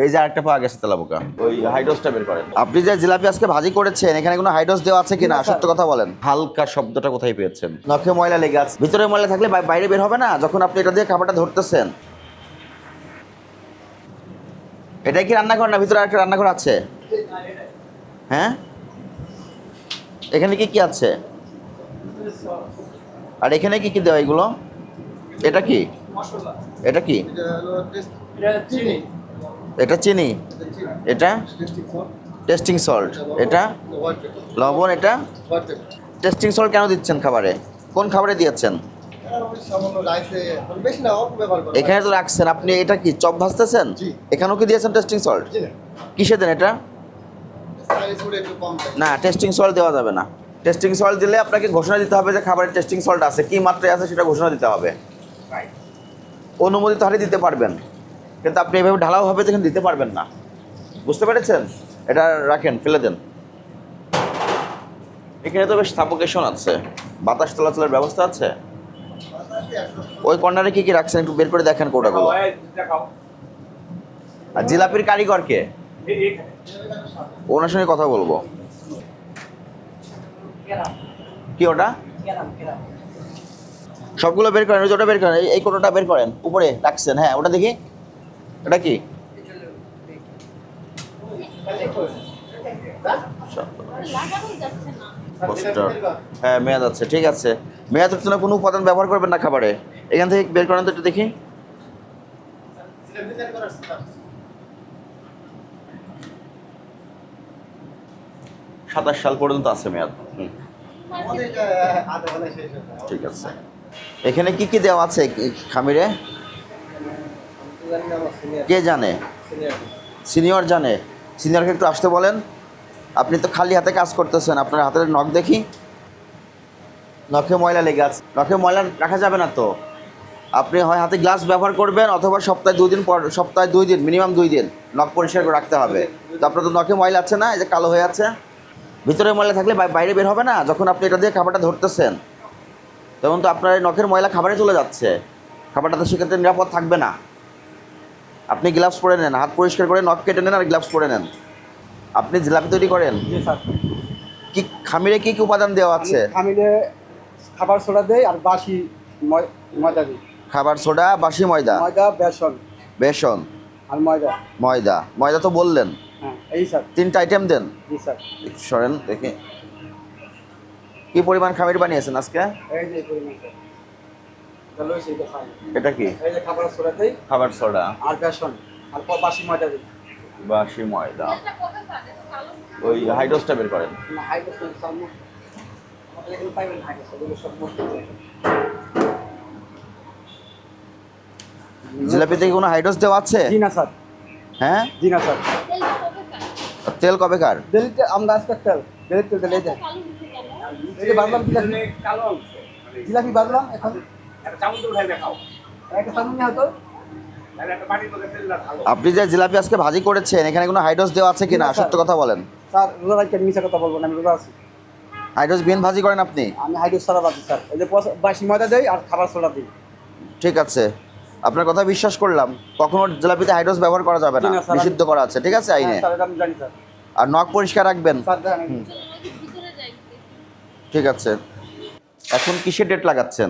এই যে আরেকটা পাওয়া গেছে তেলাপোকা, ওই হাইড্রোসটা বের করেন। আপনি যে জিলাপি আজকে ভাজি করেছেন এখানে কোনো হাইড্রোস দেওয়া আছে কিনা সত্য কথা বলেন। হালকা শব্দটা কোথায় পেয়েছেন? নখে ময়লা লেগে আছে, ভিতরে ময়লা থাকলে বাইরে বের হবে না যখন আপনি এটা দিয়ে খাবারটা ধরতেছেন। এটাই কি রান্নাঘর না ভিতরে একটা রান্নাঘর আছে? হ্যাঁ, এখানে কি কি আছে? আর এখানে কি কি দেওয়া এগুলো? এটা কি? এটা কি? এটা চিনি, এটা টেস্টিং সল্ট, এটা লবণ, এটা টেস্টিং সল্ট কেন দিচ্ছেন খাবারে? কোন খাবারে দিয়েছেন? এখানে তো রাখছেন আপনি। এটা কি চপ ভাজতেছেন? এখানেও কি দিয়েছেন টেস্টিং সল্ট? কিসে দেন এটা? না, টেস্টিং সল্ট দেওয়া যাবে না। টেস্টিং সল্ট দিলে আপনাকে ঘোষণা দিতে হবে যে খাবারের টেস্টিং সল্ট আছে, কি মাত্রায় আছে সেটা ঘোষণা দিতে হবে। অনুমোদিত হারে দিতে পারবেন, কিন্তু আপনি এভাবে ঢালাওভাবে দেখেন দিতে পারবেন না। বুঝতে পেরেছেন? এটা রাখেন, ফেলে দেন। এখানে তো বেশ সাফোকেশন আছে, বাতাস চলাচলের ব্যবস্থা আছে। ওই কর্নারে কি কি রাখছেন একটু বের করে দেখেন কোটাগুলো। আর জিলাপির কারিগর কে? ওনার সঙ্গে কথা বলবো। কি ওটা? সবগুলো বের করেন, ওটা বের করেন, এই কোটোটা বের করেন, উপরে রাখছেন। হ্যাঁ ওটা দেখি, এটা কি? হ্যাঁ মেয়াদ আছে, ঠিক আছে। মেয়াদ হচ্ছে না, কোনো উপাদান ব্যবহার করবেন না খাবারে। এখান থেকে বের করেন তো একটু দেখি। 27 সাল পর্যন্ত আছে মেয়াদ। ঠিক আছে। এখানে কি কি দেওয়া আছে খামিরে? কে জানে? সিনিয়র জানে। সিনিয়রকে একটু আসতে বলেন। আপনি তো খালি হাতে কাজ করতেছেন, আপনার হাতের নখ দেখি। নখে ময়লা লেগে আছে, নখে ময়লা রাখা যাবে না তো। আপনি হয় হাতে গ্লাভস ব্যবহার করবেন অথবা সপ্তাহে 2 দিন পর, সপ্তাহে 2 দিন, মিনিমাম 2 দিন নখ পরিষ্কার করে রাখতে হবে। তো আপনার তো নখে ময়লা আছে না, এই যে কালো হয়ে আছে, ভিতরে ময়লা থাকলে বাইরে বের হবে না যখন আপনি এটা দিয়ে খাবারটা ধরতেছেন। তখন তো আপনার নখের ময়লা খাবারে চলে যাচ্ছে, খাবারটা তো সেক্ষেত্রে নিরাপদ থাকবে না। আপনি গ্লাভস পরে নেন, হাত পরিষ্কার করে নখ কেটে নেন আর গ্লাভস পরে নেন। আপনি জিলাপি তৈরি করেন? কি খামিরে কি কি উপাদান দেওয়া আছে? খামিরে খাবার সোডা দেয় আর বাসি ময়দা দিই। খাবার সোডা, বাসি ময়দা, ময়দা, বেসন বেসন আর ময়দা। ময়দা, ময়দা তো বললেন। হ্যাঁ এই স্যার। 3টা আইটেম দেন। জি স্যার। সরেন দেখি কি পরিমাণ খামির বানিয়েছেন আজকে। এই যে পরিমাণ স্যার। তাহলে সেইটা খাই। এটা কি? এই যে খাবার সোডা দেই, খাবার সোডা আর বেসন আর বাসি ময়দা দিই। বাসি ময়দা। ওই হাইড্রোসটা বের করেন। না হাইড্রোস না স্যার, আমাদের এখানে পাইবেন হাইড্রোস, ওগুলো সব মস্ত। জিলাপিতে কি কোনো হাইড্রোস দেওয়া আছে? জি না স্যার। হ্যাঁ জি না স্যার। তেল কবেকার? দিল্লিতে আমরা আজকে তেল দিল্লিতে তেল এই যে এই যে বাদলাম জিলাপি কালো জিলাপি বাদলাম এখন একটা চামচ উঠাই দেখাও। একটা চামচ নিয়ে হতো। আপনি যে জিলাপি আজকে ভাজি করেছেন এখানে কোনো হাইড্রোস দেওয়া আছে কিনা সত্য কথা বলেন। স্যার রোজা রাখতে মিছা কথা বলবো না, আমি রোজা আছি। হাইড্রোস বিন ভাজি করেন আপনি? আমি হাইড্রোস সারা বাজি স্যার, এই যে বাসি ময়দা দেই আর খাবার সোডা দিই। ঠিক আছে, আপনার কথা বিশ্বাস করলাম। কখনো জিলাপিতে হাইড্রোস ব্যবহার করা যাবে না, নিষিদ্ধ করা আছে, ঠিক আছে আইনে। স্যার এটা আমি জানি স্যার। আর নখ পরিষ্কার রাখবেন। স্যার জানেন। ঠিক আছে। এখন কিসের ডেট লাগাচ্ছেন?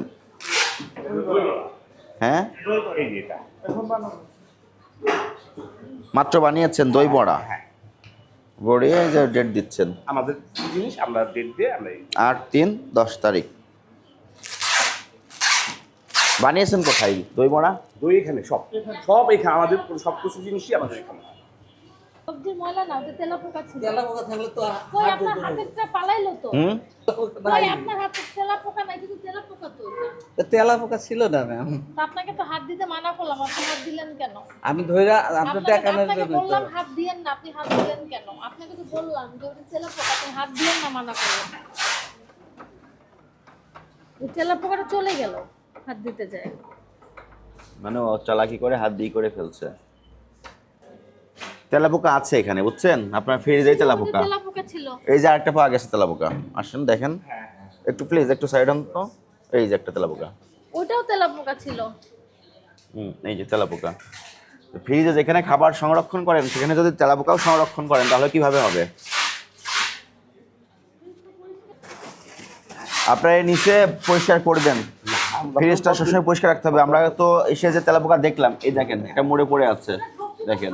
হ্যাঁ মাত্র বানিয়েছেন দই বড়া, গড়িয়ে যে ডেট দিচ্ছেন। আমাদের জিনিস আমরা ডেট দিয়ে আমরা 8-3-10 তারিখ বানিয়েছেন। কোথায় দই বড়া? দই এখানে সব এখানে আমাদের সব কিছু জিনিসই আমাদের এখানে। সবজির ময়লা না, ওটা তেলাপোকা ছিল। তেলাপোকা থাকলে তো কই আপনার হাতেরটা পালাইলো তো। হুম কই আপনার হাতে তেলাপোকা নাই, কিন্তু তেলাপোকা তো এটা। তেলাপোকা ছিল না ম্যাম। তা আপনাকে তো হাত দিতে মানা করলাম, আপনি হাত দিলেন কেন? আমি ধইরা আপনি দেখানোর আপনাকে জন্য বললাম হাত দিয়েন না, আপনি হাত দিলেন কেন? আপনাকে তো বললাম যে ওটা তেলাপোকা, আপনি হাত দিয়েন না, মানা করলাম। ওই তেলাপোকাটা চলে গেল হাত দিতে যায়। মানে ও চালাকি করে হাত দিয়ে করে ফেলছে। তেলাপোকা আছে এখানে, বুঝছেন? আপনার ফ্রিজে তেলাপোকা। তেলাপোকা ছিল। এই যে আরেকটা পাওয়া গেছে তেলাপোকা, আসেন দেখেন একটু প্লিজ, একটু সাইড হন তো। এই যে একটা তেলাপোকা। ওটাও তেলাপোকা ছিল। এই যে তেলাপোকা। ফ্রিজে যেখানে খাবার সংরক্ষণ করেন সেখানে যদি তেলাপোকাও সংরক্ষণ করেন তাহলে কিভাবে হবে? আপনারা এর নিচে পরিষ্কার করবেন, ফ্রিজটা সবসময় পরিষ্কার রাখতে হবে। আমরা তো এসে যে তেলাপোকা দেখলাম, এই দেখেন এটা মরে পড়ে আছে, দেখেন।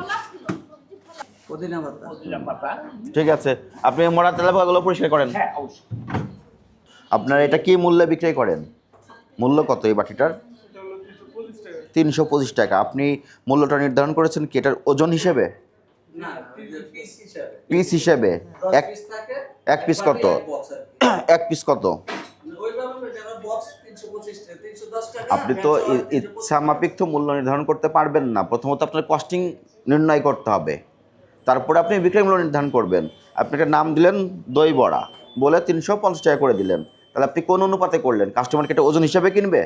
পুদিনা পাতা। পাতা। ঠিক আছে, আপনি মরা তেলাপোকাগুলো পরিষ্কার করেন। হ্যাঁ অবশ্যই। আপনারা এটা কি মূল্যে বিক্রি করেন? মূল্য কত এই বাটিটার? 325 টাকা। আপনি মূল্যটা নির্ধারণ করেছেন কি এটার ওজন হিসেবে, না, পিস হিসাবে। পিস হিসেবে? 10 এক পিস থাকে। এক পিস কত? এক পিস কত? ওইভাবে যারা বক্স 325 টাকা, 310 টাকা। আপনি তো ইচ্ছা মাফিক তো মূল্য নির্ধারণ করতে পারবেন না। প্রথমত আপনার কস্টিং নির্ণয় করতে হবে, তারপরে আপনি বিক্রয় মূল্য নির্ধারণ করবেন। আপনি একটা নাম দিলেন দই বড়া, বলে 350 টাকা করে দিলেন, তাহলে আপনি কোন অনুপাতে করলেন? কাস্টমারকে এটা ওজন হিসাবে কিনবে?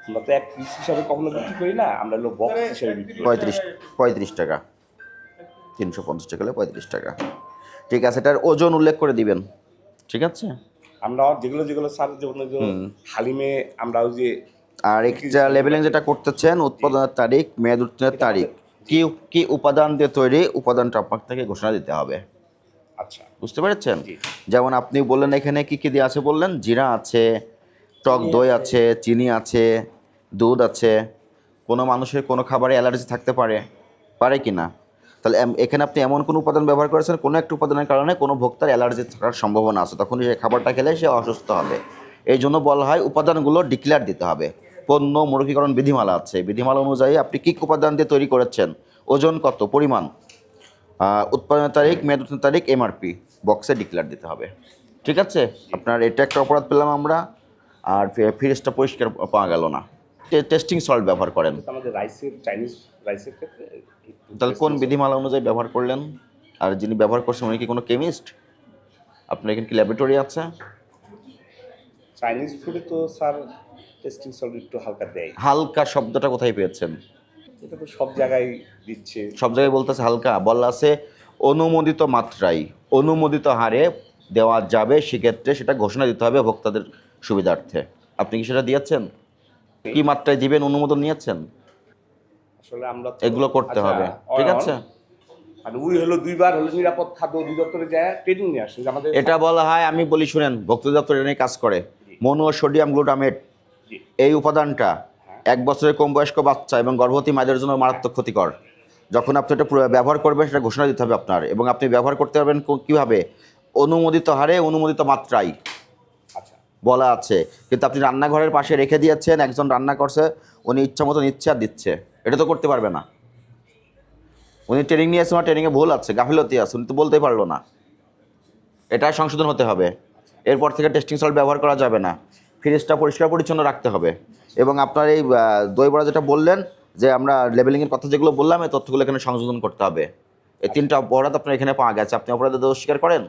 আমরা তো এক পিস হিসাবে কখনো বিক্রি করি না, আমরা হলো বক্স হিসাবে বিক্রি করি। 35 টাকা। 350 টাকা হলে 35 টাকা। ঠিক আছে, এটার ওজন উল্লেখ করে দিবেন। ঠিক আছে। আমরা যেগুলো যেগুলো স্যার যেমন ওই যে হালিমে আমরা ওই যে আর একটা লেবেলিং যেটা করতেছেন, উৎপাদনের তারিখ, মেয়াদ উত্তীর্ণের তারিখ, কি কি উপাদান দিয়ে তৈরি, উপাদানটা আপনার থেকে ঘোষণা দিতে হবে। আচ্ছা বুঝতে পেরেছেন? জি। যেমন আপনি বললেন এখানে কি কি দিয়ে আছে বললেন? জিরা আছে, টক দই আছে, চিনি আছে, দুধ আছে। কোনো মানুষের কোনো খাবারে অ্যালার্জি থাকতে পারে, পারে কি না? তাহলে এখানে আপনি এমন কোনো উপাদান ব্যবহার করেছেন, কোনো একটা উপাদানের কারণে কোনো ভোক্তার অ্যালার্জি থাকার সম্ভাবনা আছে, তখন সেই খাবারটা খেলে সে অসুস্থ হবে। এই জন্য বলা হয় উপাদানগুলো ডিক্লেয়ার দিতে হবে। পণ্য মৌখিকরণ বিধিমালা আছে, বিধিমালা অনুযায়ী আপনি কী উপাদান দিয়ে তৈরি করেছেন, ওজন কত, পরিমাণ, উৎপাদনের তারিখ, মেয়াদ উত্তীর্ণের তারিখ, এমআরপি বক্সে ডিক্লেয়ার দিতে হবে। ঠিক আছে? আপনার এটা একটা অপরাধ পেলাম আমরা। আর ফ্রিজটা পরিষ্কার পাওয়া গেল না। টেস্টিং সল্ট ব্যবহার করেন। আমাদের রাইসের চাইনিজ রাইসের ক্ষেত্রে তাহলে কোন বিধিমালা অনুযায়ী ব্যবহার করলেন? আর যিনি ব্যবহার করছেন উনি কি কোনো কেমিস্ট? আপনার এখানে কি ল্যাবরেটরি আছে? চাইনিজ ফুডে তো স্যার টেস্টিং সল্ট একটু হালকা দেয়। হালকা শব্দটা কোথায় পেয়েছেন? এটা তো সব জায়গায় দিচ্ছে। সব জায়গায় বলতেছে হালকা, বলা আছে অনুমোদিত মাত্রায়, অনুমোদিত হারে দেওয়া যাবে, সেক্ষেত্রে সেটা ঘোষণা দিতে হবে ভোক্তাদের সুবিধার্থে। আপনি কি সেটা দিয়েছেন? কি মাত্রায় দিবেন অনুমোদন নিয়েছেন? আসলে আমরা তো এগুলো করতে হবে। ঠিক আছে? আর ওই হলো দুইবার হলো নিরাপদ খাদ্য অধিদপ্তরে যায় ট্রেনিং নিয়ে আসছে আমাদের। এটা বলা হয়, আমি বলি শুনেন, ভোক্তা দপ্তর এটা নিয়ে কাজ করে। মনো সোডিয়াম গ্লুটামেট, জি। এই উপাদানটা 1 বছরের কম বয়স্ক বাচ্চা এবং গর্ভবতী মায়েদের জন্য মারাত্মক ক্ষতিকর। যখন আপনি এটা ব্যবহার করবেন সেটা ঘোষণা দিতে হবে আপনার, এবং আপনি ব্যবহার করতে পারবেন কীভাবে? অনুমোদিত হারে, অনুমোদিত মাত্রায় আচ্ছা বলা আছে। কিন্তু আপনি রান্নাঘরের পাশে রেখে দিয়েছেন, একজন রান্না করছে, উনি ইচ্ছা মতো নিচ্ছে আর দিচ্ছে, এটা তো করতে পারবে না। উনি ট্রেনিং নিয়েছে, আমার ট্রেনিংয়ে ভুল আছে, গাফিলতি আছে, উনি তো বলতেই পারলো না। এটা সংশোধন হতে হবে। এরপর থেকে টেস্টিং সল্ট ব্যবহার করা যাবে না। ফ্রিজটা পরিষ্কার পরিচ্ছন্ন রাখতে হবে। এবং আপনার এই দই বড়া যেটা বললেন, যে আমরা লেবেলিংয়ের কথা যেগুলো বললাম, এই তথ্যগুলো এখানে সংশোধন করতে হবে। এই 3টা অপরাধ আপনার এখানে পাওয়া গেছে। আপনি অপরাধের দোষ স্বীকার করেন?